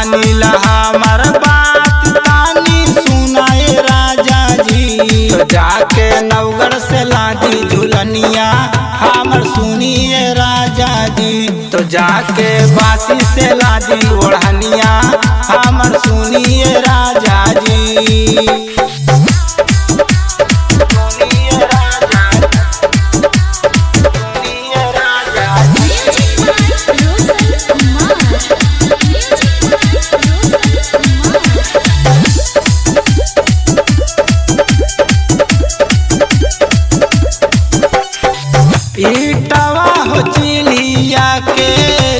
मानिला हमार बात तानी सुनाए राजा जी। तो जाके नवगढ़ से लादी झुलनिया हमर सुनिए राजा जी। तो जाके बासी से लादी ओढ़निया हमर सुनिए राजा जी। ईटवा हो चिलिया के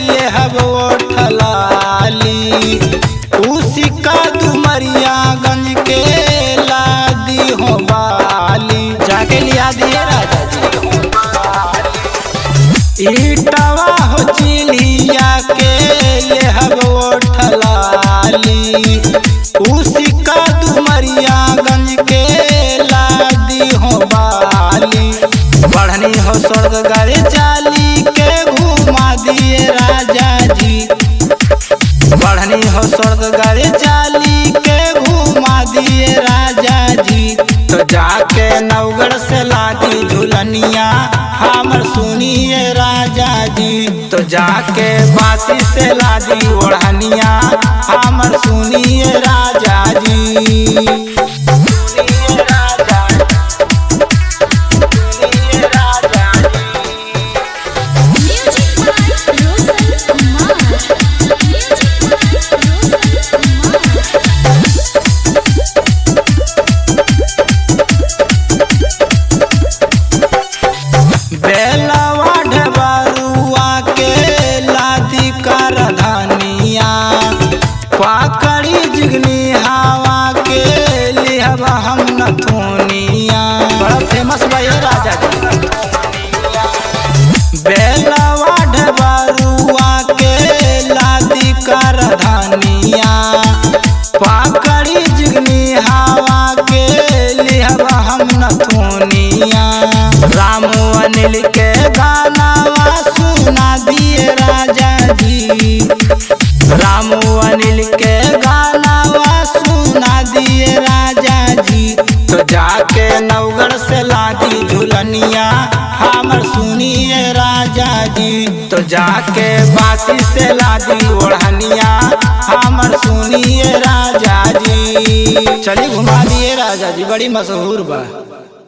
लेहब ओठलाली उसी का डुमरिया गंज के लादी हो बाली जाके लिया दिए राजा जी। ईटवा हो चिलिया के लेहब ओठलाली उसी का डुमरिया गंज के लादी हो बाली। बढ़नी हो स्वर्ग गरे चाली के घुमा दिए राजा जी। बढ़नी हो स्वर्ग गरे चाली के घुमा दिए राजा जी। तो जाके नवगढ़ से लादी झुलनिया हमर सुनिए राजा जी। तो जाके बासी से लादी ओढ़निया हमर सुनिए राजा जी। बेलवा ढबरुआ के लादी कर धनिया पाकड़ी जिगनी हवा के लिहब हम नथुनिया। बड़ा फेमस बा ये राजा जी। बेलवा ढबरुआ के लादी कर धनिया पाकड़ी जिगनी हवा के लिहब हम नथुनिया। रामू अनिल के गाना सुना दिए राजा जी। रामू अनिल के गाना सुना दिए राजा जी। तो जाके नवगढ़ से लादी झुलनिया हमर सुनिए राजा जी। तो जाके बासी से लादी ओढ़निया हमर सुनिए राजा जी। चली घुमा दिए राजा जी, बड़ी मशहूर बा।